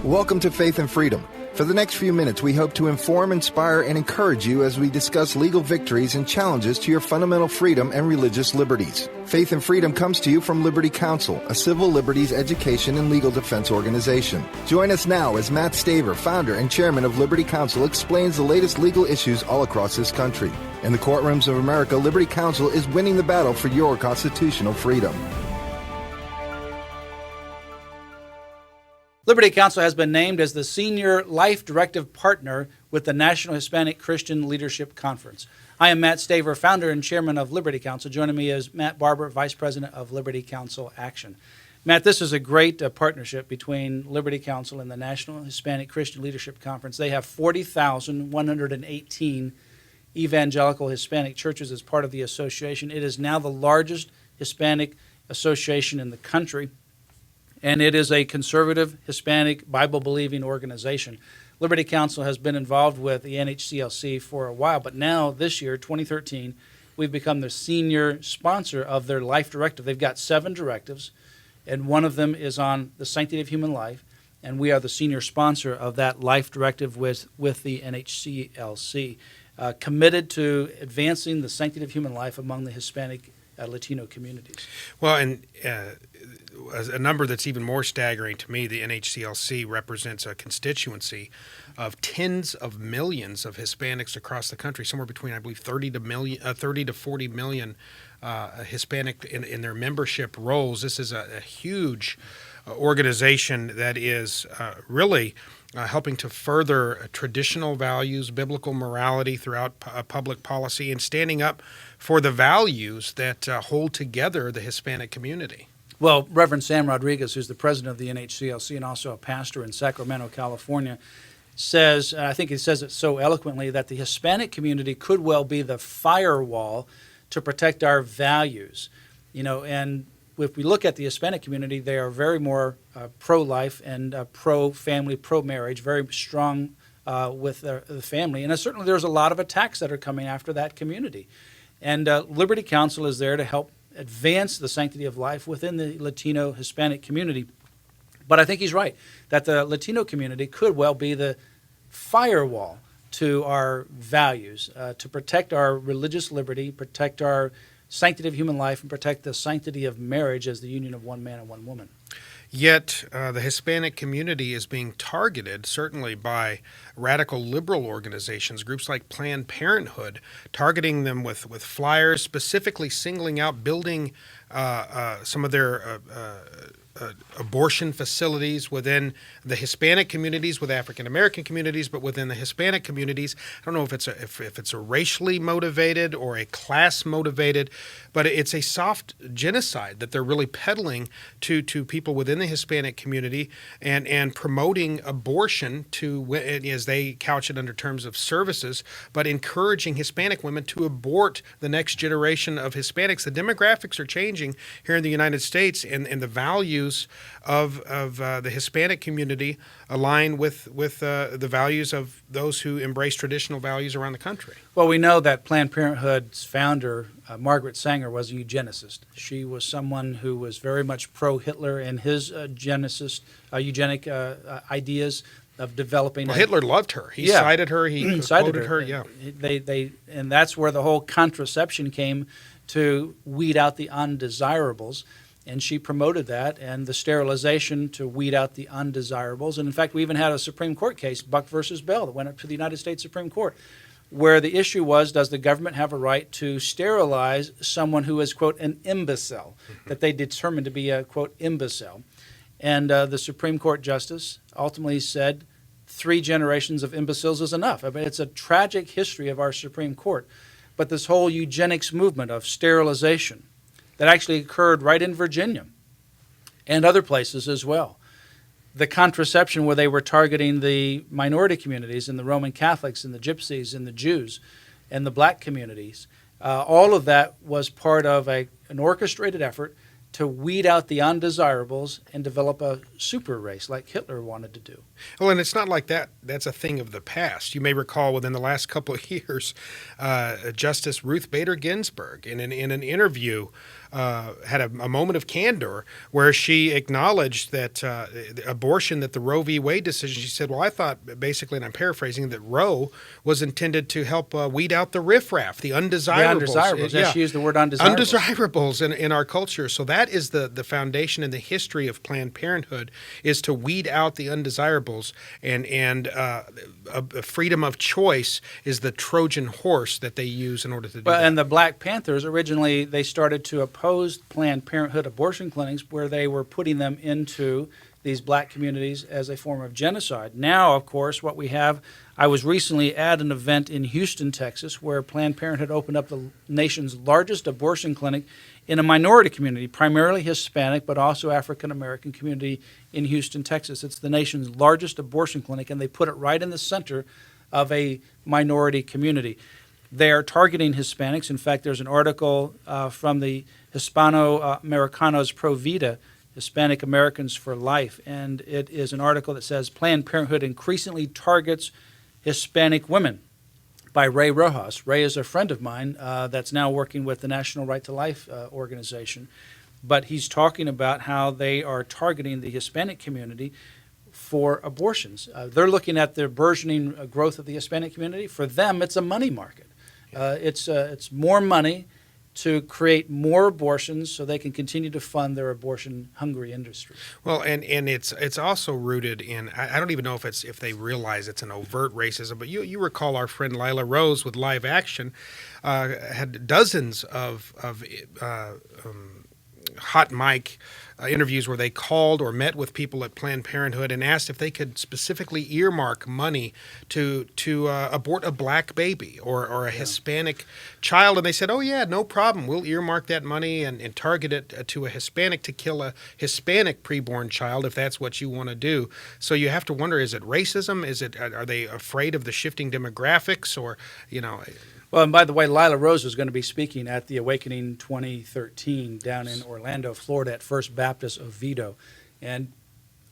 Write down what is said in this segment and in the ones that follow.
Welcome to Faith and Freedom. For the next few minutes, we hope to inform, inspire, and encourage you as we discuss legal victories and challenges to your fundamental freedom and religious liberties. Faith and Freedom comes to you from Liberty Counsel, a civil liberties education and legal defense organization. Join us now as Matt Staver, founder and chairman of Liberty Counsel, explains the latest legal issues all across this country. In the courtrooms of America, Liberty Counsel is winning the battle for your constitutional freedom. Liberty Counsel has been named as the Senior Life Directive Partner with the National Hispanic Christian Leadership Conference. I am Matt Staver, founder and chairman of Liberty Counsel. Joining me is Matt Barber, vice president of Liberty Counsel Action. Matt, this is a great partnership between Liberty Counsel and the National Hispanic Christian Leadership Conference. They have 40,118 evangelical Hispanic churches as part of the association. It is now the largest Hispanic association in the country, and it is a conservative, Hispanic, Bible-believing organization. Liberty Counsel has been involved with the NHCLC for a while, but now, this year, 2013, we've become the senior sponsor of their life directive. They've got 7 directives, and one of them is on the sanctity of human life, and we are the senior sponsor of that life directive with the NHCLC, committed to advancing the sanctity of human life among the Hispanic Latino communities. Well, and a number that's even more staggering to me, the NHCLC represents a constituency of tens of millions of Hispanics across the country, somewhere between, I believe, 30 to 40 million Hispanic in their membership rolls. This is a huge organization that is really helping to further traditional values, biblical morality throughout public policy, and standing up for the values that hold together the Hispanic community. Well, Reverend Sam Rodriguez, who's the president of the NHCLC and also a pastor in Sacramento, California, says, I think he says it so eloquently, that the Hispanic community could well be the firewall to protect our values. And if we look at the Hispanic community, they are very more pro-life and pro-family, pro-marriage, very strong with the family. And certainly there's a lot of attacks that are coming after that community. And Liberty Counsel is there to help advance the sanctity of life within the Latino Hispanic community. But I think he's right, that the Latino community could well be the firewall to our values, to protect our religious liberty, protect our sanctity of human life, and protect the sanctity of marriage as the union of one man and one woman. Yet the Hispanic community is being targeted, certainly by radical liberal organizations, groups like Planned Parenthood, targeting them with flyers, specifically singling out building some of their abortion facilities within the Hispanic communities, with African American communities, but within the Hispanic communities. I don't know if it's a racially motivated or a class motivated, but it's a soft genocide that they're really peddling to people within the Hispanic community and promoting abortion to, as they couch it under terms of services, but encouraging Hispanic women to abort the next generation of Hispanics. The demographics are changing here in the United States, and the values of the Hispanic community align with the values of those who embrace traditional values around the country. Well, we know that Planned Parenthood's founder, Margaret Sanger, was a eugenicist. She was someone who was very much pro-Hitler in his eugenic ideas of developing. Well, Hitler loved her. He cited her. He quoted her. Yeah. And that's where the whole contraception came, to weed out the undesirables. And she promoted that, and the sterilization to weed out the undesirables. And in fact, we even had a Supreme Court case, Buck versus Bell, that went up to the United States Supreme Court, where the issue was, does the government have a right to sterilize someone who is, quote, an imbecile, that they determined to be a, quote, imbecile. And the Supreme Court justice ultimately said 3 generations of imbeciles is enough. I mean, it's a tragic history of our Supreme Court. But this whole eugenics movement of sterilization that actually occurred right in Virginia and other places as well. The contraception, where they were targeting the minority communities and the Roman Catholics and the Gypsies and the Jews and the black communities. All of that was part of an orchestrated effort to weed out the undesirables and develop a super race like Hitler wanted to do. Well, and it's not like that. That's a thing of the past. You may recall within the last couple of years, Justice Ruth Bader Ginsburg, in an interview, had a moment of candor where she acknowledged that the abortion, that the Roe v. Wade decision, she said, well, I thought basically, and I'm paraphrasing, that Roe was intended to help weed out the riffraff, the undesirables. The undesirables. Yeah, she used the word undesirables. Undesirables in our culture. So that is the foundation and the history of Planned Parenthood, is to weed out the undesirables, and a freedom of choice is the Trojan horse that they use in order to do that. And the Black Panthers, originally, they started to oppose Planned Parenthood abortion clinics where they were putting them into these black communities as a form of genocide. Now, of course, what we have, I was recently at an event in Houston, Texas, where Planned Parenthood opened up the nation's largest abortion clinic in a minority community, primarily Hispanic, but also African-American community in Houston, Texas. It's the nation's largest abortion clinic, and they put it right in the center of a minority community. They are targeting Hispanics. In fact, there's an article from the Hispano-Americanos Pro Vida, Hispanic Americans for Life, and it is an article that says Planned Parenthood increasingly targets Hispanic women, by Ray Rojas. Ray is a friend of mine that's now working with the National Right to Life organization, but he's talking about how they are targeting the Hispanic community for abortions. They're looking at the burgeoning growth of the Hispanic community. For them, it's a money market. It's more money to create more abortions so they can continue to fund their abortion-hungry industry. Well, and it's also rooted in, I don't even know if they realize it's an overt racism, but you recall our friend Lila Rose with Live Action had dozens of hot mic interviews where they called or met with people at Planned Parenthood and asked if they could specifically earmark money to abort a black baby or a Hispanic child. And they said, oh, yeah, no problem. We'll earmark that money and target it to a Hispanic to kill a Hispanic preborn child if that's what you want to do. So you have to wonder, is it racism? Are they afraid of the shifting demographics or, Well, and by the way, Lila Rose is going to be speaking at the Awakening 2013 down in Orlando, Florida at First Baptist Oviedo. And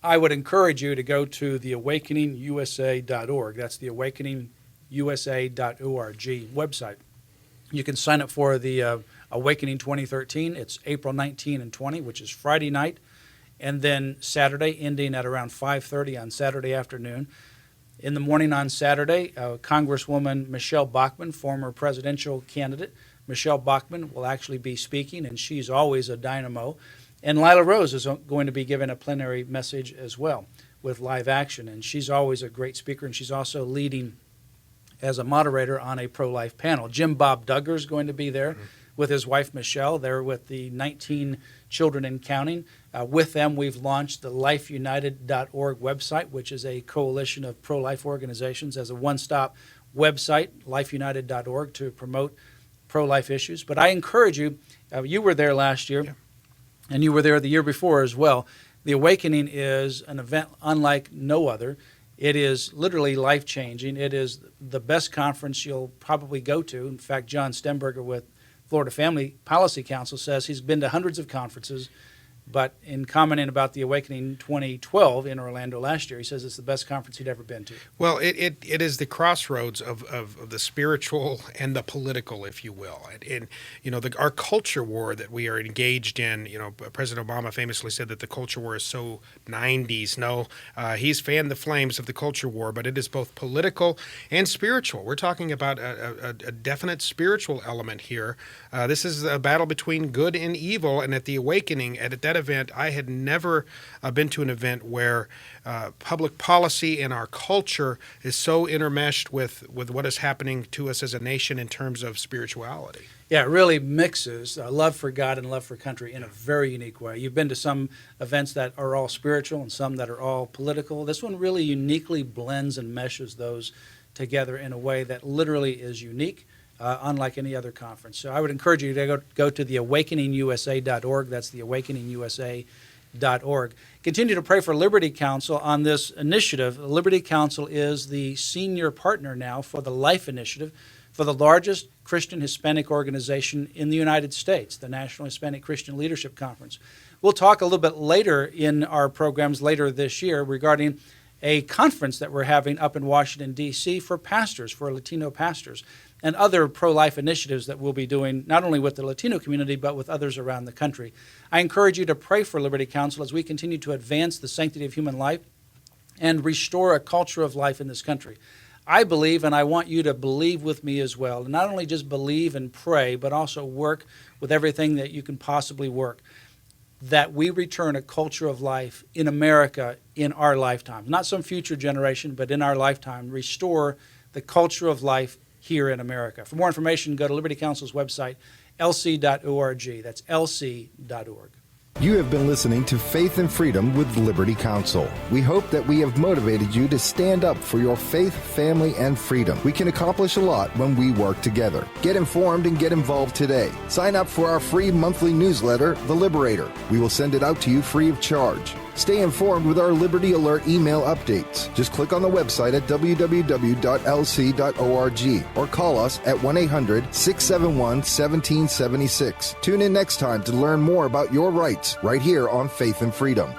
I would encourage you to go to theawakeningusa.org. That's the awakeningusa.org website. You can sign up for the Awakening 2013. It's April 19 and 20, which is Friday night, and then Saturday, ending at around 5:30 on Saturday afternoon. In the morning on Saturday, Congresswoman Michelle Bachmann, former presidential candidate, Michelle Bachmann will actually be speaking, and she's always a dynamo. And Lila Rose is going to be giving a plenary message as well with Live Action, and she's always a great speaker, and she's also leading as a moderator on a pro-life panel. Jim Bob Duggar is going to be there with his wife Michelle. They're with the 19 Children and Counting. With them, we've launched the lifeunited.org website, which is a coalition of pro-life organizations as a one-stop website, lifeunited.org, to promote pro-life issues. But I encourage you, you were there last year, and you were there the year before as well. The Awakening is an event unlike no other. It is literally life-changing. It is the best conference you'll probably go to. In fact, John Stemberger with Florida Family Policy Council says he's been to hundreds of conferences, but in commenting about the Awakening 2012 in Orlando last year, he says it's the best conference he'd ever been to. Well, it is the crossroads of the spiritual and the political, if you will. And our culture war that we are engaged in, President Obama famously said that the culture war is so 90s. No, he's fanned the flames of the culture war, but it is both political and spiritual. We're talking about a definite spiritual element here. This is a battle between good and evil, and at the Awakening, at that event, I had never been to an event where public policy and our culture is so intermeshed with what is happening to us as a nation in terms of spirituality. Yeah, it really mixes love for God and love for country in a very unique way. You've been to some events that are all spiritual and some that are all political. This one really uniquely blends and meshes those together in a way that literally is unique. Unlike any other conference. So I would encourage you to go to theawakeningusa.org. That's theawakeningusa.org. Continue to pray for Liberty Counsel on this initiative. Liberty Counsel is the senior partner now for the Life Initiative for the largest Christian Hispanic organization in the United States, the National Hispanic Christian Leadership Conference. We'll talk a little bit later in our programs later this year regarding a conference that we're having up in Washington, D.C. for pastors, for Latino pastors, and other pro-life initiatives that we'll be doing not only with the Latino community but with others around the country. I encourage you to pray for Liberty Counsel as we continue to advance the sanctity of human life and restore a culture of life in this country. I believe, and I want you to believe with me as well, and not only just believe and pray, but also work with everything that you can possibly work, that we return a culture of life in America in our lifetime. Not some future generation, but in our lifetime, restore the culture of life here in America. For more information, go to Liberty Counsel's website, lc.org. That's lc.org. You have been listening to Faith and Freedom with Liberty Counsel. We hope that we have motivated you to stand up for your faith, family, and freedom. We can accomplish a lot when we work together. Get informed and get involved today. Sign up for our free monthly newsletter, The Liberator. We will send it out to you free of charge. Stay informed with our Liberty Alert email updates. Just click on the website at www.lc.org or call us at 1-800-671-1776. Tune in next time to learn more about your rights right here on Faith and Freedom.